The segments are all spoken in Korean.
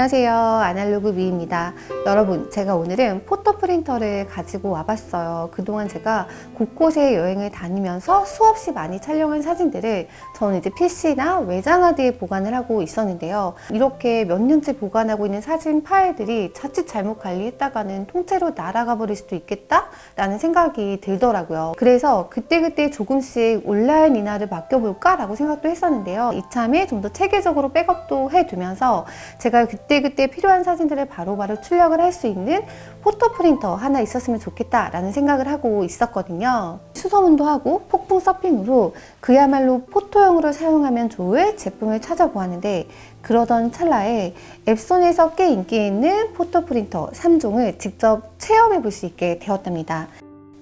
안녕하세요, 아날로그 미입니다. 여러분, 제가 오늘은 포토 프린터를 가지고 와봤어요. 그동안 제가 곳곳에 여행을 다니면서 수없이 많이 촬영한 사진들을 저는 이제 PC나 외장하드에 보관을 하고 있었는데요. 이렇게 몇 년째 보관하고 있는 사진 파일들이 자칫 잘못 관리했다가는 통째로 날아가 버릴 수도 있겠다 라는 생각이 들더라고요. 그래서 그때그때 조금씩 온라인 인화를 맡겨볼까 라고 생각도 했었는데요. 이참에 좀 더 체계적으로 백업도 해두면서 제가 그때그때 필요한 사진들을 바로바로 출력을 할 수 있는 포토 프린터 하나 있었으면 좋겠다 라는 생각을 하고 있었거든요. 수소문도 하고 폭풍 서핑으로 그야말로 포토용으로 사용하면 좋을 제품을 찾아보았는데, 그러던 찰나에 앱손에서 꽤 인기 있는 포토 프린터 3종을 직접 체험해 볼 수 있게 되었답니다.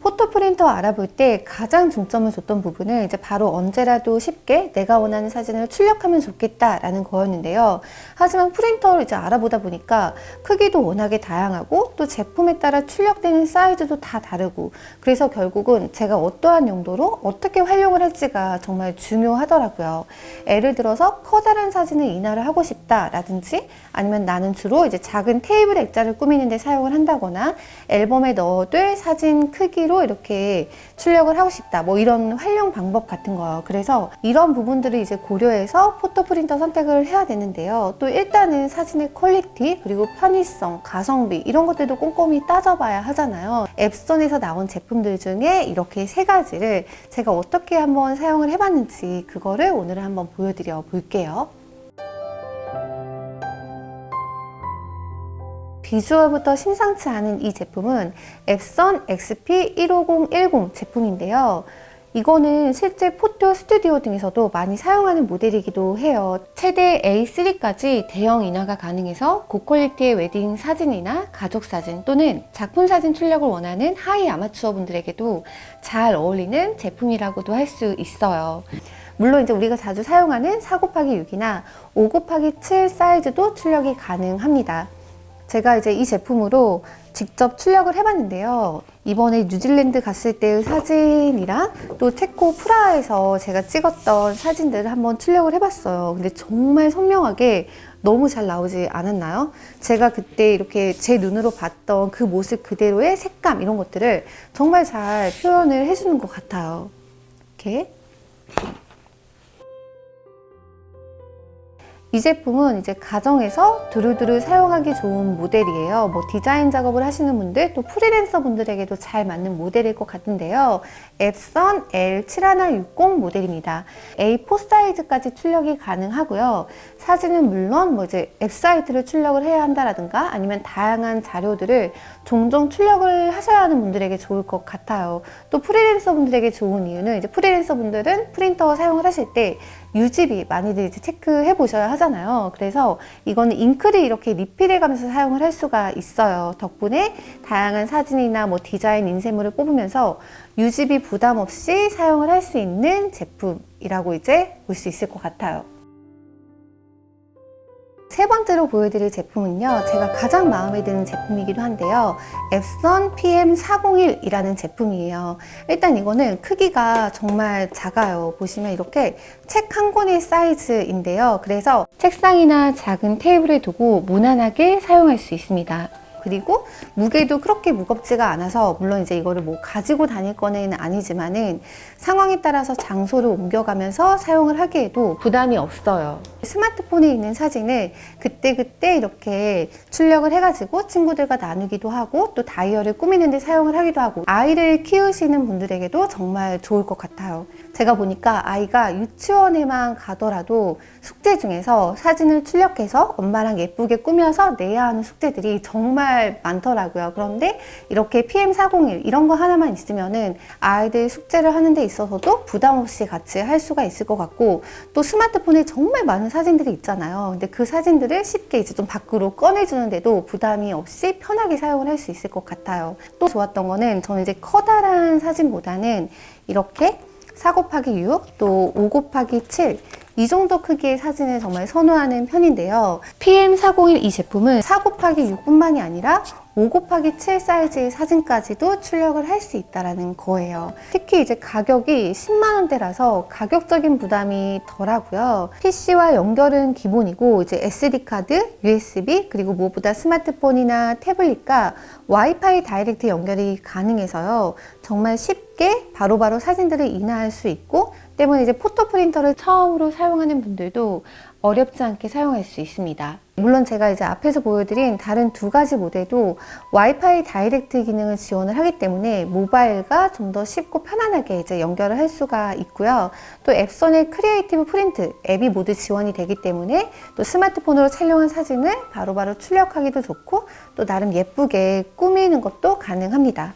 포토 프린터 알아볼 때 가장 중점을 줬던 부분은 이제 바로 언제라도 쉽게 내가 원하는 사진을 출력하면 좋겠다라는 거였는데요. 하지만 프린터를 이제 알아보다 보니까 크기도 워낙에 다양하고 또 제품에 따라 출력되는 사이즈도 다 다르고, 그래서 결국은 제가 어떠한 용도로 어떻게 활용을 할지가 정말 중요하더라고요. 예를 들어서 커다란 사진을 인화를 하고 싶다라든지, 아니면 나는 주로 이제 작은 테이블 액자를 꾸미는 데 사용을 한다거나, 앨범에 넣어둘 사진 크기로 이렇게 출력을 하고 싶다, 뭐 이런 활용 방법 같은 거요. 그래서 이런 부분들을 이제 고려해서 포토 프린터 선택을 해야 되는데요. 또 일단은 사진의 퀄리티, 그리고 편의성, 가성비 이런 것들도 꼼꼼히 따져봐야 하잖아요. 앱손에서 나온 제품들 중에 이렇게 세 가지를 제가 어떻게 한번 사용을 해봤는지, 그거를 오늘 한번 보여드려 볼게요. 비주얼부터 심상치 않은 이 제품은 앱손 XP15010 제품인데요. 이거는 실제 포토 스튜디오 등에서도 많이 사용하는 모델이기도 해요. 최대 A3까지 대형 인화가 가능해서 고퀄리티의 웨딩 사진이나 가족 사진 또는 작품 사진 출력을 원하는 하이 아마추어 분들에게도 잘 어울리는 제품이라고도 할 수 있어요. 물론 이제 우리가 자주 사용하는 4곱하기6이나 5곱하기7 사이즈도 출력이 가능합니다. 제가 이제 이 제품으로 직접 출력을 해봤는데요. 이번에 뉴질랜드 갔을 때의 사진이랑 또 체코 프라하에서 제가 찍었던 사진들을 한번 출력을 해봤어요. 근데 정말 선명하게 너무 잘 나오지 않았나요? 제가 그때 이렇게 제 눈으로 봤던 그 모습 그대로의 색감 이런 것들을 정말 잘 표현을 해주는 것 같아요. 이렇게. 이 제품은 이제 가정에서 두루두루 사용하기 좋은 모델이에요. 뭐 디자인 작업을 하시는 분들, 또 프리랜서 분들에게도 잘 맞는 모델일 것 같은데요. 앱손 L7160 모델입니다. A4 사이즈까지 출력이 가능하고요. 사진은 물론 뭐 이제 웹사이트를 출력을 해야 한다라든가, 아니면 다양한 자료들을 종종 출력을 하셔야 하는 분들에게 좋을 것 같아요. 또 프리랜서 분들에게 좋은 이유는, 이제 프리랜서 분들은 프린터 사용을 하실 때 유지비 많이들 이제 체크해 보셔야 하잖아요. 그래서 이거는 잉크를 이렇게 리필해 가면서 사용을 할 수가 있어요. 덕분에 다양한 사진이나 뭐 디자인 인쇄물을 뽑으면서 유지비 부담 없이 사용을 할 수 있는 제품이라고 이제 볼 수 있을 것 같아요. 세 번째로 보여드릴 제품은요, 제가 가장 마음에 드는 제품이기도 한데요. 앱손 PM401이라는 제품이에요. 일단 이거는 크기가 정말 작아요. 보시면 이렇게 책 한 권의 사이즈인데요. 그래서 책상이나 작은 테이블에 두고 무난하게 사용할 수 있습니다. 그리고 무게도 그렇게 무겁지가 않아서, 물론 이제 이거를 뭐 가지고 다닐 거는 아니지만은 상황에 따라서 장소를 옮겨가면서 사용을 하기에도 부담이 없어요. 스마트폰에 있는 사진을 그때그때 이렇게 출력을 해가지고 친구들과 나누기도 하고, 또 다이어리를 꾸미는 데 사용을 하기도 하고, 아이를 키우시는 분들에게도 정말 좋을 것 같아요. 제가 보니까 아이가 유치원에만 가더라도 숙제 중에서 사진을 출력해서 엄마랑 예쁘게 꾸며서 내야 하는 숙제들이 정말 많더라고요. 그런데 이렇게 PM401 이런 거 하나만 있으면은 아이들 숙제를 하는 데 있어서도 부담 없이 같이 할 수가 있을 것 같고, 또 스마트폰에 정말 많은 사진들이 있잖아요. 근데 그 사진들을 쉽게 이제 좀 밖으로 꺼내주는데도 부담이 없이 편하게 사용을 할 수 있을 것 같아요. 또 좋았던 거는, 저는 이제 커다란 사진보다는 이렇게 4곱하기6, 또 5곱하기7 이 정도 크기의 사진을 정말 선호하는 편인데요. PM401 이 제품은 4곱하기6뿐만이 아니라 5 곱하기 7 사이즈의 사진까지도 출력을 할 수 있다라는 거예요. 특히 이제 가격이 10만 원대라서 가격적인 부담이 덜하고요. PC와 연결은 기본이고 이제 SD 카드, USB 그리고 무엇보다 스마트폰이나 태블릿과 와이파이 다이렉트 연결이 가능해서요. 정말 쉽게 바로바로 사진들을 인화할 수 있고 때문에 이제 포토 프린터를 처음으로 사용하는 분들도 어렵지 않게 사용할 수 있습니다. 물론 제가 이제 앞에서 보여드린 다른 두 가지 모델도 와이파이 다이렉트 기능을 지원을 하기 때문에 모바일과 좀 더 쉽고 편안하게 이제 연결을 할 수가 있고요. 또 앱선의 크리에이티브 프린트 앱이 모두 지원이 되기 때문에 또 스마트폰으로 촬영한 사진을 바로바로 출력하기도 좋고 또 나름 예쁘게 꾸미는 것도 가능합니다.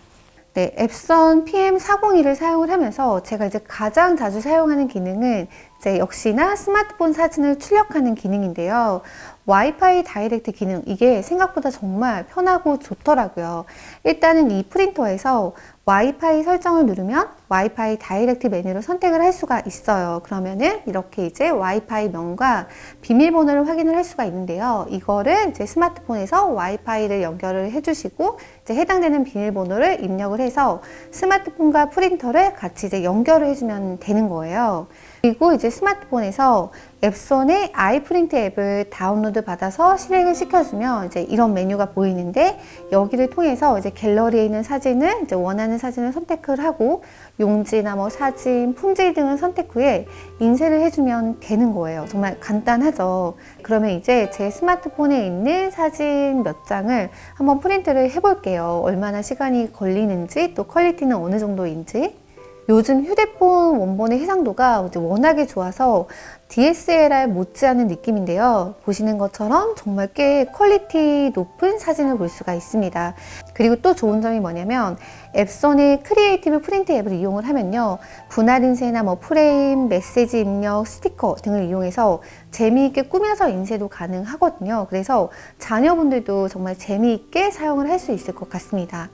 네, 앱선 PM401을 사용을 하면서 제가 이제 가장 자주 사용하는 기능은 이제 역시나 스마트폰 사진을 출력하는 기능인데요. 와이파이 다이렉트 기능, 이게 생각보다 정말 편하고 좋더라고요. 일단은 이 프린터에서 와이파이 설정을 누르면 와이파이 다이렉트 메뉴를 선택을 할 수가 있어요. 그러면은 이렇게 이제 와이파이 명과 비밀번호를 확인을 할 수가 있는데요. 이거를 이제 스마트폰에서 와이파이를 연결을 해주시고 이제 해당되는 비밀번호를 입력을 해서 스마트폰과 프린터를 같이 이제 연결을 해주면 되는 거예요. 그리고 이제 스마트폰에서 앱선의 아이프린트 앱을 다운로드 받아서 실행을 시켜주면 이제 이런 메뉴가 보이는데 여기를 통해서 이제 갤러리에 있는 사진을 이제 원하는 사진을 선택을 하고 용지나 뭐 사진, 품질 등을 선택 후에 인쇄를 해주면 되는 거예요. 정말 간단하죠. 그러면 이제 제 스마트폰에 있는 사진 몇 장을 한번 프린트를 해볼게요. 얼마나 시간이 걸리는지 또 퀄리티는 어느 정도인지. 요즘 휴대폰 원본의 해상도가 워낙에 좋아서 DSLR 못지않은 느낌인데요. 보시는 것처럼 정말 꽤 퀄리티 높은 사진을 볼 수가 있습니다. 그리고 또 좋은 점이 뭐냐면 앱선의 크리에이티브 프린트 앱을 이용을 하면요. 분할 인쇄나 뭐 프레임, 메시지 입력, 스티커 등을 이용해서 재미있게 꾸며서 인쇄도 가능하거든요. 그래서 자녀분들도 정말 재미있게 사용을 할 수 있을 것 같습니다.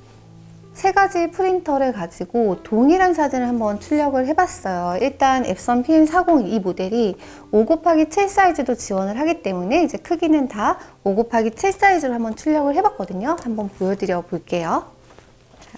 세 가지 프린터를 가지고 동일한 사진을 한번 출력을 해봤어요. 일단 앱선 PM401 이 모델이 5 곱하기 7 사이즈도 지원을 하기 때문에 이제 크기는 다 5 곱하기 7 사이즈로 한번 출력을 해봤거든요. 한번 보여드려 볼게요.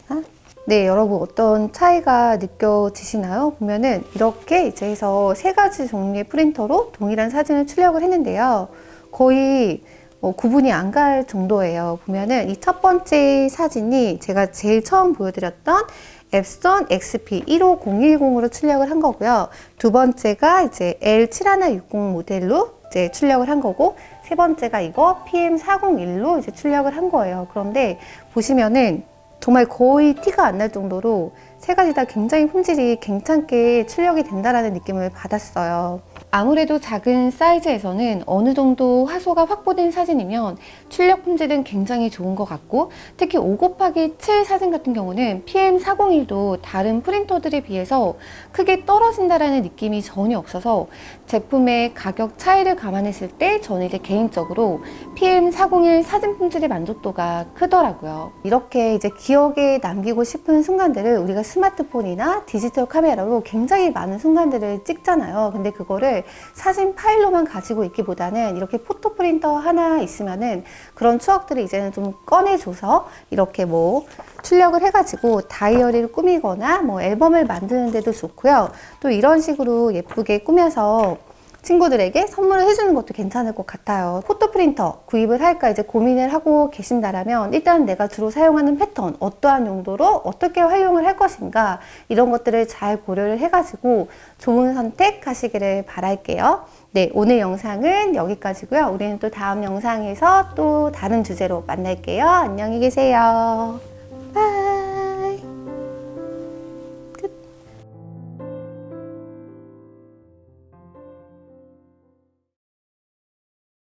자, 네, 여러분 어떤 차이가 느껴지시나요? 보면은 이렇게 이제 해서 세 가지 종류의 프린터로 동일한 사진을 출력을 했는데요. 거의 구분이 안 갈 정도예요. 보면은 이 첫 번째 사진이 제가 제일 처음 보여드렸던 앱선 XP 15010으로 출력을 한 거고요. 두 번째가 이제 L7160 모델로 이제 출력을 한 거고, 세 번째가 이거 PM401로 이제 출력을 한 거예요. 그런데 보시면은 정말 거의 티가 안 날 정도로 세 가지 다 굉장히 품질이 괜찮게 출력이 된다라는 느낌을 받았어요. 아무래도 작은 사이즈에서는 어느 정도 화소가 확보된 사진이면 출력 품질은 굉장히 좋은 것 같고, 특히 5 곱하기 7 사진 같은 경우는 PM401도 다른 프린터들에 비해서 크게 떨어진다라는 느낌이 전혀 없어서 제품의 가격 차이를 감안했을 때 저는 이제 개인적으로 PM401 사진 품질의 만족도가 크더라고요. 이렇게 이제 기억에 남기고 싶은 순간들을 우리가 스마트폰이나 디지털 카메라로 굉장히 많은 순간들을 찍잖아요. 근데 그거를 사진 파일로만 가지고 있기보다는 이렇게 포토 프린터 하나 있으면은 그런 추억들을 이제는 좀 꺼내줘서 이렇게 뭐 출력을 해가지고 다이어리를 꾸미거나 뭐 앨범을 만드는 데도 좋고요. 또 이런 식으로 예쁘게 꾸며서 친구들에게 선물을 해주는 것도 괜찮을 것 같아요. 포토 프린터 구입을 할까 이제 고민을 하고 계신다라면 일단 내가 주로 사용하는 패턴, 어떠한 용도로 어떻게 활용을 할 것인가, 이런 것들을 잘 고려를 해가지고 좋은 선택 하시기를 바랄게요. 네, 오늘 영상은 여기까지고요. 우리는 또 다음 영상에서 또 다른 주제로 만날게요. 안녕히 계세요.